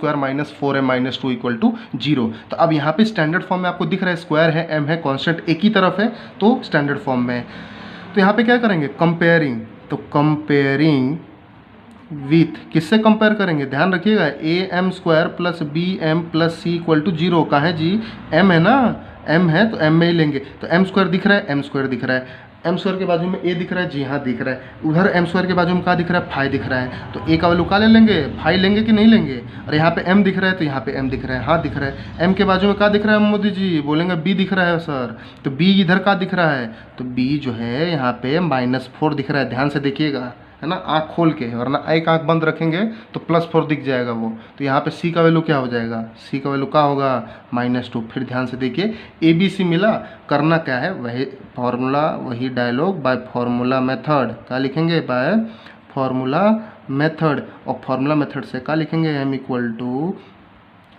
- 4m - 2 = 0। तो अब यहाँ पे स्टैंडर्ड फॉर्म में आपको दिख रहा है, स्क्वायर है, m है, कॉन्स्टेंट एक ही तरफ है, तो स्टैंडर्ड फॉर्म में है। तो यहाँ पे क्या करेंगे, कंपेयरिंग, तो कंपेयरिंग विथ, किससे कंपेयर करेंगे, ध्यान रखिएगा, am² + bm + c = 0। कहाँ है जी, m है ना, m है तो m में ही लेंगे। तो m² दिख रहा है, m² दिख रहा है, m² के बाजू में a दिख रहा है, जी हाँ दिख रहा है। उधर m² के बाजू में क्या दिख रहा है, 5 दिख रहा है, तो a का वैल्यू क्या ले लेंगे, 5 लेंगे कि नहीं लेंगे। और यहाँ पे m दिख रहा है तो यहाँ पे m दिख रहा है, हाँ दिख रहा है। m के बाजू में क्या दिख रहा है मोदी जी, बोलेंगे b दिख रहा है सर, तो b इधर क्या दिख रहा है, तो b जो है यहाँ पे -4 दिख रहा है, ध्यान से देखिएगा, है ना, आँख खोल के, वरना एक आँख बंद रखेंगे तो +4 दिख जाएगा वो। तो यहाँ पे c का वैल्यू क्या हो जाएगा, c का वैल्यू क्या होगा, -2। फिर ध्यान से देखिए, ABC मिला, करना क्या है, वही फॉर्मूला, वही डायलॉग, बाय फॉर्मूला मेथड, क्या लिखेंगे, बाय फॉर्मूला मेथड। और फॉर्मूला मेथड से क्या लिखेंगे, m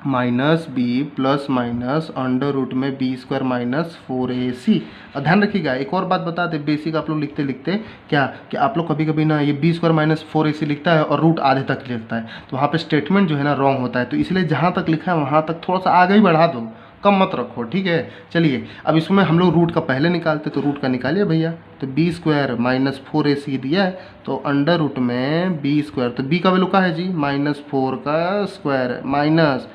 minus b plus minus under root में बी स्क्वायर माइनस 4ac। और ध्यान रखिएगा, एक और बात बता दे, बेसिक आप लोग लिखते लिखते क्या कि आप लोग कभी कभी ना ये बी स्क्वायर माइनस 4ac लिखता है और रूट आधे तक लिखता है, तो वहाँ पे स्टेटमेंट जो है ना रॉन्ग होता है। तो इसलिए जहाँ तक लिखा है वहाँ तक थोड़ा सा आगे ही बढ़ा दो, कम मत रखो, ठीक है। चलिए अब इसमें हम लोग रूट का पहले निकालते, तो रूट का निकालिए भैया। तो बी स्क्वायर माइनस 4ac दिया है, तो अंडर रूट में बी स्क्वायर, तो बी का वैल्यू क्या है जी, -4 का स्क्वायर माइनस,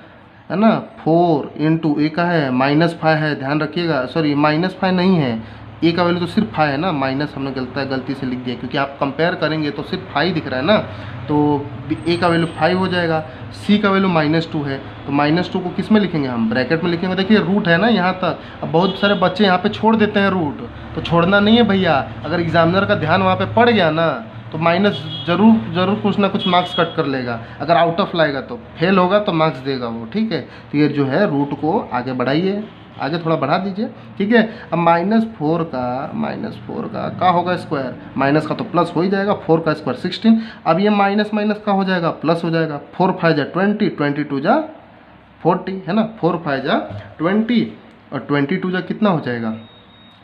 है ना, 4 इंटू ए का है -5 है, ध्यान रखिएगा, सॉरी -5 नहीं है, ए का वैल्यू तो सिर्फ 5 है ना, माइनस हमने गलती से लिख दिया, क्योंकि आप कंपेयर करेंगे तो सिर्फ 5 दिख रहा है ना, तो ए का वैल्यू 5 हो जाएगा। सी का वैल्यू -2 है, तो -2 को किस में लिखेंगे हम, ब्रैकेट में लिखेंगे। देखिए रूट है ना यहाँ तक, अब बहुत सारे बच्चे यहाँ पे छोड़ देते हैं रूट, तो छोड़ना नहीं है भैया, अगर एग्जामिनर का ध्यान वहाँ पे पड़ गया ना तो माइनस जरूर कुछ ना कुछ मार्क्स कट कर लेगा, अगर आउट ऑफ लाएगा तो फेल होगा तो मार्क्स देगा वो, ठीक है। तो ये जो है रूट को आगे बढ़ाइए, आगे थोड़ा बढ़ा दीजिए, ठीक है। अब -4 का क्या होगा स्क्वायर, माइनस का तो प्लस हो ही जाएगा, 4 का स्क्वायर 16। अब ये माइनस माइनस का हो जाएगा प्लस हो जाएगा, 4 5 जा 20, 22 जा 40, है ना, 4 5 जा 20 और 22 जा कितना हो जाएगा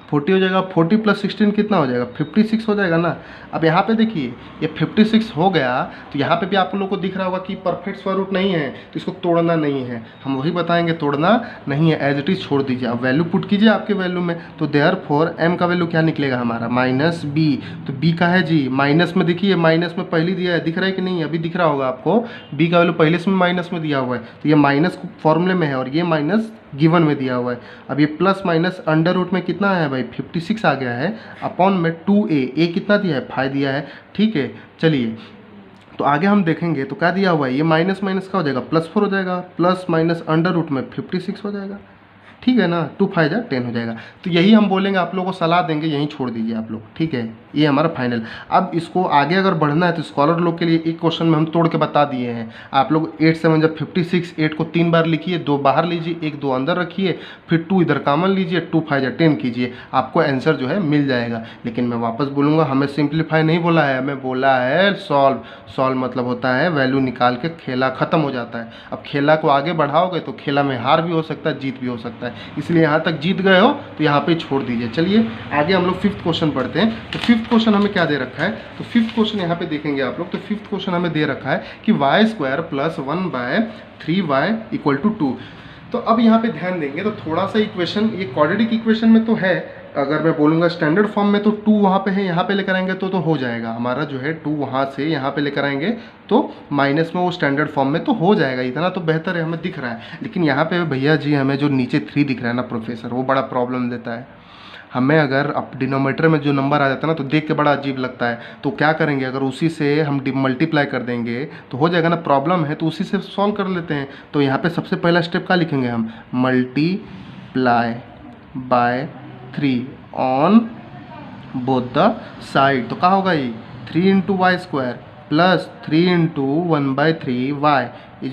40 हो जाएगा, 40 प्लस 16 कितना हो जाएगा 56 हो जाएगा ना। अब यहाँ पे देखिए ये 56 हो गया, तो यहाँ पे भी आप लोगों को दिख रहा होगा कि परफेक्ट स्क्वायर रूट नहीं है, तो इसको तोड़ना नहीं है, हम वही बताएंगे, तोड़ना नहीं है, एज इट इज़ छोड़ दीजिए। अब वैल्यू पुट कीजिए आपके वैल्यू में, तो देयरफॉर m का वैल्यू क्या निकलेगा हमारा -b, तो b का है जी माइनस में, देखिए माइनस में पहले दिया है, दिख रहा है कि नहीं, अभी दिख रहा होगा आपको, b का वैल्यू पहले से माइनस में दिया हुआ है, तो ये माइनस फॉर्मूले में है और ये माइनस गिवन में दिया हुआ है। अब ये प्लस माइनस अंडर रूट में कितना है भाई 56 आ गया है, अपॉन में 2a, ए कितना दिया है 5 दिया है, ठीक है। चलिए तो आगे हम देखेंगे तो क्या दिया हुआ है, ये माइनस माइनस का हो जाएगा +4 हो जाएगा, प्लस माइनस अंडर रूट में 56 हो जाएगा, ठीक है ना, 2 5 जा 10 हो जाएगा। तो यही हम बोलेंगे, आप लोगों को सलाह देंगे, यहीं छोड़ दीजिए आप लोग, ठीक है, ये हमारा फाइनल। अब इसको आगे अगर बढ़ना है तो स्कॉलर लोग के लिए एक क्वेश्चन में हम तोड़ के बता दिए हैं, आप लोग 8 7 जब 56, 8 को 3 बार लिखिए, 2 बाहर लीजिए, 1 2 अंदर रखिए, फिर 2 इधर कॉमन लीजिए, 2 5 जा 10 कीजिए, आपको आंसर जो है मिल जाएगा। लेकिन मैं वापस बोलूँगा, हमें सिंप्लीफाई नहीं बोला है, हमें बोला है सॉल्व। सॉल्व मतलब होता है वैल्यू निकाल के खेला ख़त्म हो जाता है। अब खेला को आगे बढ़ाओगे तो खेला में हार भी हो सकता है, जीत भी हो सकता है, इसलिए यहाँ तक जीत गए हो तो यहाँ पे छोड़ दीजिए। चलिए आगे हम लोग 5th क्वेश्चन पढ़ते हैं। तो 5th क्वेश्चन हमें क्या दे रखा है, तो 5th क्वेश्चन यहाँ पे देखेंगे आप लोग। तो 5th क्वेश्चन हमें दे रखा है कि y² + 1/3y = 2। तो अब यहाँ पे ध्यान देंगे तो थोड़ा सा इक्वेशन, ये क्वाड्रेटिक इक्वेशन में तो है, अगर मैं बोलूँगा स्टैंडर्ड फॉर्म में तो 2 वहाँ पे है, यहाँ पे लेकर आएंगे तो हो जाएगा हमारा जो है 2 वहाँ से यहाँ पे लेकर आएंगे तो माइनस में वो स्टैंडर्ड फॉर्म में तो हो जाएगा, इतना तो बेहतर है, हमें दिख रहा है। लेकिन यहाँ पे भैया जी हमें जो नीचे 3 दिख रहा है ना प्रोफेसर, वो बड़ा प्रॉब्लम देता है हमें। अगर अब डिनोमीटर में जो नंबर आ जाता है ना तो देख के बड़ा अजीब लगता है, तो क्या करेंगे, अगर उसी से हम मल्टीप्लाई कर देंगे तो हो जाएगा ना, प्रॉब्लम है तो उसी से सॉल्व कर लेते हैं। तो यहाँ पे सबसे पहला स्टेप क्या लिखेंगे हम, multiply by 3 on both the side, तो क्या होगा ये 3 × y² प्लस 3 × 1/3y =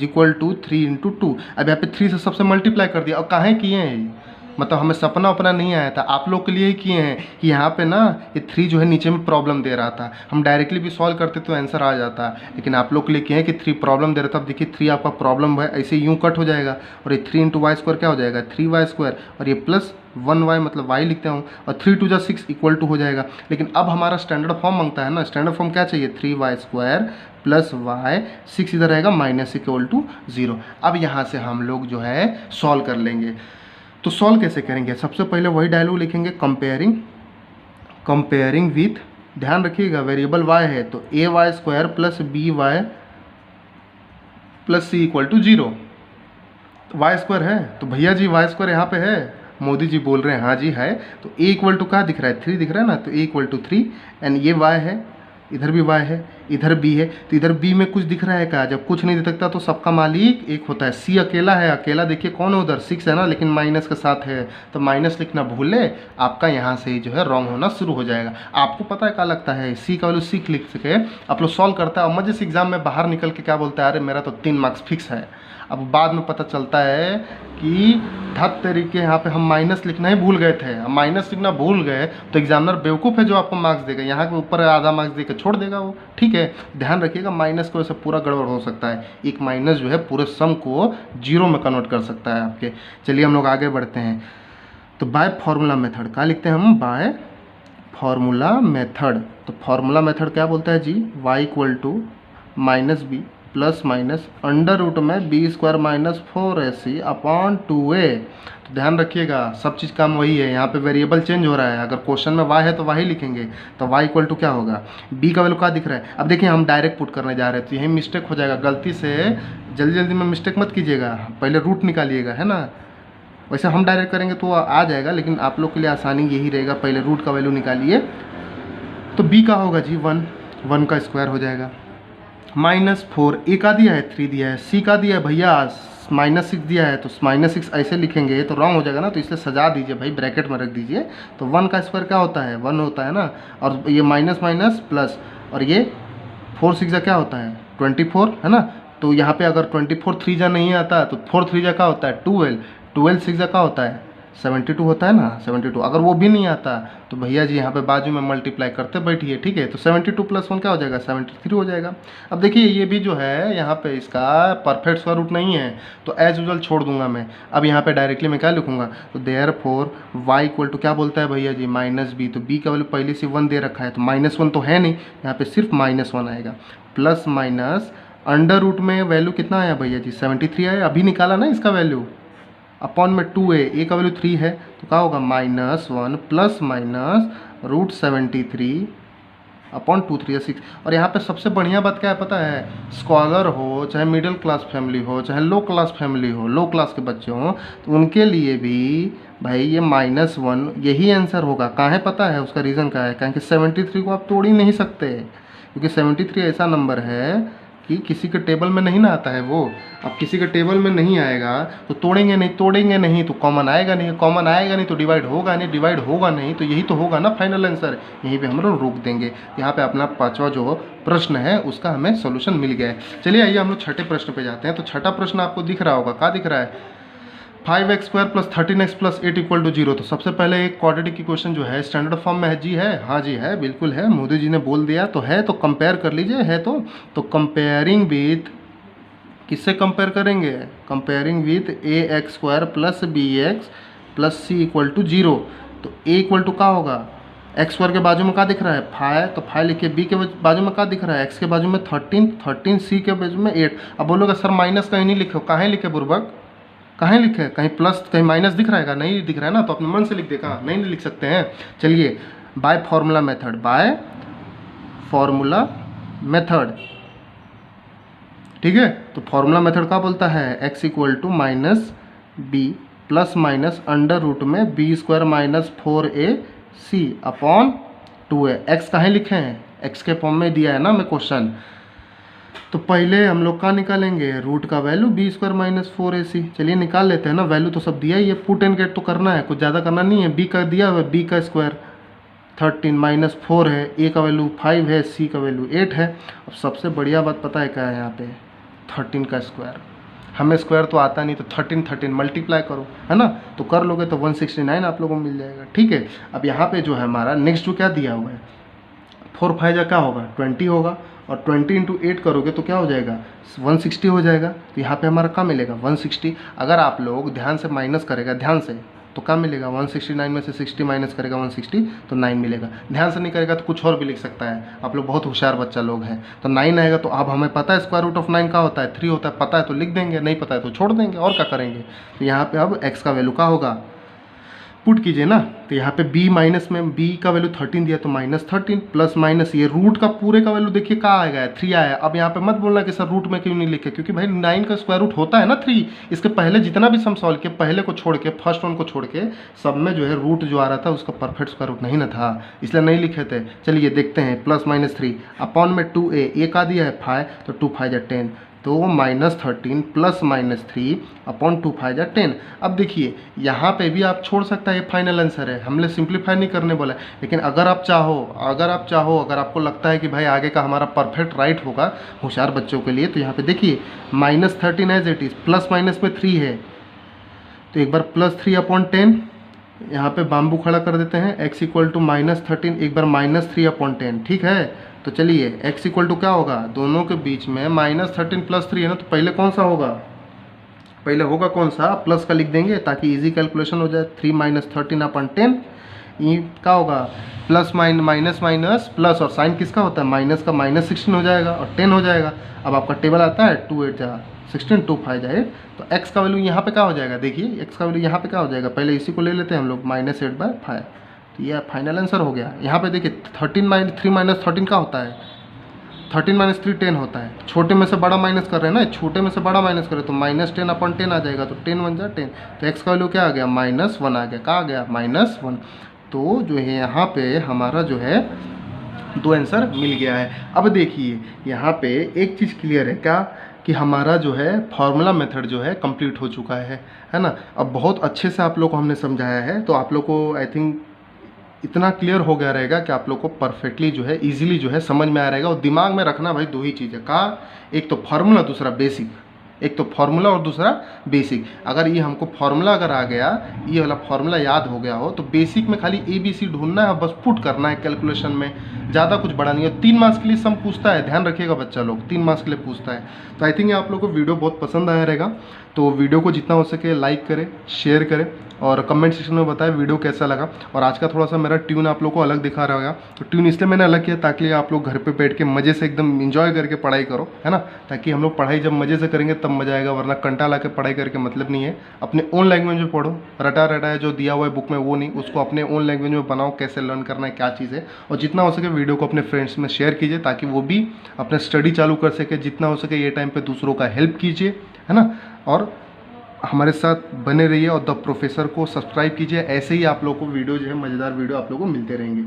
3 × 2। अब यहाँ पे 3 से सबसे मल्टीप्लाई कर दिया, और काहे किए हैं, मतलब हमें सपना उपना नहीं आया था, आप लोग के लिए ही किए हैं कि यहाँ पे ना ये 3 जो है नीचे में प्रॉब्लम दे रहा था, हम डायरेक्टली भी सॉल्व करते तो आंसर आ जाता, लेकिन आप लोग के लिए किए हैं कि 3 प्रॉब्लम दे रहा था। अब देखिए 3 आपका प्रॉब्लम है, ऐसे यूँ कट हो जाएगा, और ये 3 × y² क्या हो जाएगा 3y², और ये प्लस 1y मतलब y लिखते हूँ, और 3 2 जा 6 = हो जाएगा। लेकिन अब हमारा स्टैंडर्ड फॉर्म मांगता है ना, स्टैंडर्ड फॉर्म क्या चाहिए 3y² प्लस y, 6 इधर रहेगा -=0। अब यहाँ से हम लोग जो है सॉल्व कर लेंगे। तो सॉल्व कैसे करेंगे, सबसे पहले वही डायलॉग लिखेंगे, कंपेयरिंग विथ, ध्यान रखिएगा वेरिएबल y है तो ay² plus by plus c = 0। y² है तो भैया जी y² यहाँ पे है, मोदी जी बोल रहे हैं हाँ जी है, तो a = क्या दिख रहा है 3 दिख रहा है ना, तो a = 3 एंड ये y है, इधर भी y है, इधर b है, तो इधर b में कुछ दिख रहा है क्या, जब कुछ नहीं दिखता तो सबका मालिक एक होता है, c अकेला है, अकेला देखिए कौन है उधर 6 है ना, लेकिन माइनस के साथ है, तो माइनस लिखना भूले, आपका यहाँ से ही जो है रॉन्ग होना शुरू हो जाएगा। आपको पता है क्या लगता है, c का वैल्यू 6 लिख सके आप लोग सॉल्व करता है, और मजे से एग्जाम में बाहर निकल के क्या बोलता है, अरे मेरा तो 3 मार्क्स फिक्स है। अब बाद में पता चलता है कि धत तरीके यहाँ पे हम माइनस लिखना ही भूल गए थे, हम माइनस लिखना भूल गए तो एग्जामिनर बेवकूफ़ है जो आपको मार्क्स देगा, यहाँ के ऊपर आधा मार्क्स देकर छोड़ देगा वो, ठीक है। ठीक है, ध्यान रखिएगा माइनस की वजह से पूरा गड़बड़ हो सकता है, एक माइनस जो है पूरे सम को जीरो में कन्वर्ट कर सकता है आपके। चलिए हम लोग आगे बढ़ते हैं। तो बाय फार्मूला मेथड क्या लिखते हैं हम, बाय फार्मूला मेथड। तो फार्मूला मेथड क्या बोलता है जी, y equal to minus b plus minus under root में b square minus 4ac upon 2a। तो ध्यान रखिएगा सब चीज़ काम वही है, यहाँ पे वेरिएबल चेंज हो रहा है। अगर क्वेश्चन में y है तो y लिखेंगे, तो y इक्वल टू क्या होगा, b का वैल्यू क्या दिख रहा है। अब देखिए हम डायरेक्ट पुट करने जा रहे थे, यही मिस्टेक हो जाएगा, गलती से जल्दी जल्दी में मिस्टेक मत कीजिएगा, पहले रूट निकालिएगा, है ना। वैसे हम डायरेक्ट करेंगे तो आ जाएगा, लेकिन आप लोग के लिए आसानी यही रहेगा, पहले रूट का वैल्यू निकालिए। तो b का होगा जी 1 का स्क्वायर हो जाएगा, -4, a का दिया है 3 दिया है, c का दिया है भैया -6 दिया है, तो -6 ऐसे लिखेंगे तो रॉन्ग हो जाएगा ना, तो इसलिए सजा दीजिए भाई, ब्रैकेट में रख दीजिए। तो 1 का स्क्वायर क्या होता है, 1 होता है ना, और ये माइनस माइनस प्लस, और ये 4 6 क्या होता है 24, है ना। तो यहाँ पे अगर 24 3 जा नहीं आता तो 4 3 क्या होता है 12 6 क्या होता है 72 होता है ना, 72। अगर वो भी नहीं आता तो भैया जी यहाँ पे बाजू में मल्टीप्लाई करते बैठिए, ठीक है। तो 72 + 1 क्या हो जाएगा 73 हो जाएगा। अब देखिए ये भी जो है यहाँ पे इसका परफेक्ट स्क्वायर रूट नहीं है, तो एज यूजुअल छोड़ दूंगा मैं। अब यहाँ पे डायरेक्टली मैं क्या लिखूंगा, तो देयरफॉर y इक्वल टू क्या बोलता है भैया जी -b। तो b का वैल्यू पहले से 1 दे रखा है, तो -1 तो है नहीं, यहाँ पे सिर्फ -1 आएगा, प्लस माइनस अंडर रूट में वैल्यू कितना आया भैया जी 73 आया, अभी निकाला ना इसका वैल्यू, अपॉन में 2a, a का वैल्यू 3 है, तो क्या होगा -1 प्लस माइनस √73 अपॉन 2 3 6। और यहाँ पे सबसे बढ़िया बात क्या है पता है, स्कॉलर हो चाहे मिडिल क्लास फैमिली हो चाहे लो क्लास फैमिली हो, लो क्लास के बच्चे हों, तो उनके लिए भी भाई ये -1 यही आंसर होगा। कहाँ है पता है उसका रीज़न क्या है, क्योंकि 73 को आप तोड़ ही नहीं सकते, क्योंकि 73 ऐसा नंबर है कि किसी के टेबल में नहीं ना आता है वो। अब किसी के टेबल में नहीं आएगा तो तोड़ेंगे नहीं तो कॉमन आएगा नहीं तो डिवाइड होगा नहीं, तो यही तो होगा ना फाइनल आंसर। यहीं पे हम लोग रोक देंगे। यहाँ पे अपना 5वां जो प्रश्न है उसका हमें सोल्यूशन मिल गया है। चलिए आइए हम लोग छठे प्रश्न पे जाते हैं। तो छठा प्रश्न आपको दिख रहा होगा, क्या दिख रहा है, 5x² + 13x + 8 = 0। तो सबसे पहले एक क्वाड्रेटिक इक्वेशन जो है स्टैंडर्ड फॉर्म में है जी, है, हाँ जी है, बिल्कुल है, मोदी जी ने बोल दिया तो है, तो कंपेयर कर लीजिए, है तो कंपेयरिंग विथ, किससे कंपेयर करेंगे, comparing with ax² + bx + c = 0। तो a = क्या होगा, x² के बाजू में क्या दिख रहा है 5, तो 5 लिखिए, b के बाजू में क्या दिख रहा है x के बाजू में 13, c के बाजू में 8। अब बोलोगे सर माइनस कहीं नहीं लिखो, कहाँ लिखे बुर्बक, कहाँ लिखे, कहीं प्लस कहीं माइनस दिख रहा है, नहीं दिख रहा है ना, तो अपने मन से लिख दे, कहाँ नहीं लिख सकते हैं। चलिए बाय फार्मूला मेथड, ठीक है। तो फार्मूला मेथड क्या बोलता है, x = -b plus minus under root में b² - 4ac upon 2a। x कहाँ लिखे हैं, x के फॉर्म में दिया है ना हमें क्वेश्चन। तो पहले हम लोग का निकालेंगे रूट का वैल्यू b² - 4ac। चलिए निकाल लेते हैं ना, वैल्यू तो सब दिया ही है, पुट एंड गेट तो करना है, कुछ ज़्यादा करना नहीं है। b का दिया हुआ है, b का स्क्वायर 13 - 4 है, a का वैल्यू 5 है, c का वैल्यू 8 है। अब सबसे बढ़िया बात पता है क्या है, यहाँ पे 13 का स्क्वायर, हमें स्क्वायर तो आता नहीं, तो 13 मल्टीप्लाई करो, है ना, तो कर लोगे तो 169 आप लोगों को मिल जाएगा, ठीक है। अब यहाँ पे जो है हमारा नेक्स्ट जो क्या दिया हुआ है, 4 5 क्या होगा 20 होगा, और 20 × 8 करोगे तो क्या हो जाएगा 160 हो जाएगा। तो यहाँ पे हमारा क्या मिलेगा 160। अगर आप लोग ध्यान से माइनस करेगा, ध्यान से, तो क्या मिलेगा 169 में से 60 माइनस करेगा 160 तो 9 मिलेगा। ध्यान से नहीं करेगा तो कुछ और भी लिख सकता है, आप लोग बहुत होशियार बच्चा लोग हैं। तो 9 आएगा, तो अब हमें पता है √9 का होता है 3 होता है, पता है तो लिख देंगे, नहीं पता है तो छोड़ देंगे, और क्या करेंगे। तो यहाँ पे अब x का वैल्यू क्या होगा, पुट कीजिए ना, तो यहाँ पे b माइनस में b का वैल्यू 13 दिया तो -13 प्लस माइनस ये रूट का पूरे का वैल्यू देखिए कहाँ आएगा 3 आया। अब यहाँ पे मत बोलना कि सर रूट में क्यों नहीं लिखे, क्योंकि भाई 9 का स्क्वायर रूट होता है ना 3। इसके पहले जितना भी सम सॉल्व किया, पहले को छोड़ के, फर्स्ट वन को छोड़ के, सब में जो है रूट जो आ रहा था उसका परफेक्ट स्क्वायर रूट नहीं ना था, इसलिए नहीं लिखे थे। चलिए देखते हैं, +-3 अपॉन में 2a, a का दिया है 5, तो 2 5 10, तो -13 +-3 अपॉन 2 5 10। अब देखिए यहाँ पे भी आप छोड़ सकता है, ये फाइनल आंसर है, हमने सिंप्लीफाई नहीं करने बोला। लेकिन अगर आप चाहो, अगर आपको लगता है कि भाई आगे का हमारा परफेक्ट राइट होगा होशियार बच्चों के लिए, तो यहाँ पे देखिए -13 as it is, plus minus में 3 है, तो एक बार +3 अपॉन 10, यहाँ पे बाम्बू खड़ा कर देते हैं, x = -13, एक बार -3 अपॉन 10, ठीक है। तो चलिए x इक्वल टू क्या होगा, दोनों के बीच में -13 + 3 है ना, तो पहले कौन सा होगा, पहले होगा कौन सा, प्लस का लिख देंगे ताकि इजी कैलकुलेशन हो जाए। 3 - 13/10 ये क्या होगा, प्लस माइनस माइनस प्लस, और साइन किसका होता है, माइनस का, -16 हो जाएगा और 10 हो जाएगा। अब आपका टेबल आता है 2 8 जा 16 2 5 8, तो x का वैल्यू यहाँ पे क्या हो जाएगा, देखिए x का वैल्यू यहाँ पे क्या हो जाएगा, पहले इसी को ले लेते हैं हम लोग, -8/5। तो ये फाइनल आंसर हो गया। यहाँ पे देखिए 3 - 13 क्या होता है, 13 - 3 10 होता है। छोटे में से बड़ा माइनस कर रहे हैं ना, छोटे में से बड़ा माइनस कर रहे हैं, तो -10/10 आ जाएगा, तो 10 1 जा 10, तो x का वैल्यू क्या आ गया, -1 आ गया। क्या आ गया, -1। तो जो है यहाँ पे हमारा जो है 2 आंसर मिल गया है। अब देखिए यहाँ पे एक चीज़ क्लियर है क्या, कि हमारा जो है फार्मूला मेथड जो है कंप्लीट हो चुका है ना। अब बहुत अच्छे से आप लोग को हमने समझाया है, तो आप लोग को आई थिंक इतना क्लियर हो गया रहेगा कि आप लोग को परफेक्टली जो है इजीली जो है समझ में आ रहेगा। और दिमाग में रखना भाई 2 ही चीज़ें का, एक तो फार्मूला, दूसरा बेसिक। एक तो फार्मूला और दूसरा बेसिक। अगर ये हमको फार्मूला अगर आ गया, ये वाला फार्मूला याद हो गया हो, तो बेसिक में खाली ABC ढूंढना है, बस पुट करना है कैलकुलेशन में, ज़्यादा कुछ बड़ा नहीं है। 3 मार्क्स के लिए सम पूछता है, ध्यान रखिएगा बच्चा लोग, 3 मार्क्स के लिए पूछता है। तो आई थिंक आप लोग को वीडियो बहुत पसंद आया रहेगा, तो वीडियो को जितना हो सके लाइक करें, शेयर करें, और कमेंट सेक्शन में बताएं वीडियो कैसा लगा। और आज का थोड़ा सा मेरा ट्यून आप लोग को अलग दिखा रहा होगा, तो ट्यून इसलिए मैंने अलग किया ताकि आप लोग घर पे बैठ के मज़े से एकदम इंजॉय करके पढ़ाई करो, है ना। ताकि हम लोग पढ़ाई जब मज़े से करेंगे तब मज़ा आएगा, वरना कंटा ला के पढ़ाई करके मतलब नहीं है। अपने ओन लैंग्वेज में पढ़ो, रटा है जो दिया हुआ है बुक में वो नहीं, उसको अपने ओन लैंग्वेज में बनाओ, कैसे लर्न करना है, क्या चीज़ है। और जितना हो सके वीडियो को अपने फ्रेंड्स में शेयर कीजिए ताकि वो भी अपना स्टडी चालू कर सके। जितना हो सके ये टाइम पे दूसरों का हेल्प कीजिए, है ना। और हमारे साथ बने रहिए और द प्रोफेसर को सब्सक्राइब कीजिए। ऐसे ही आप लोगों को वीडियो जो है मज़ेदार वीडियो आप लोगों को मिलते रहेंगे।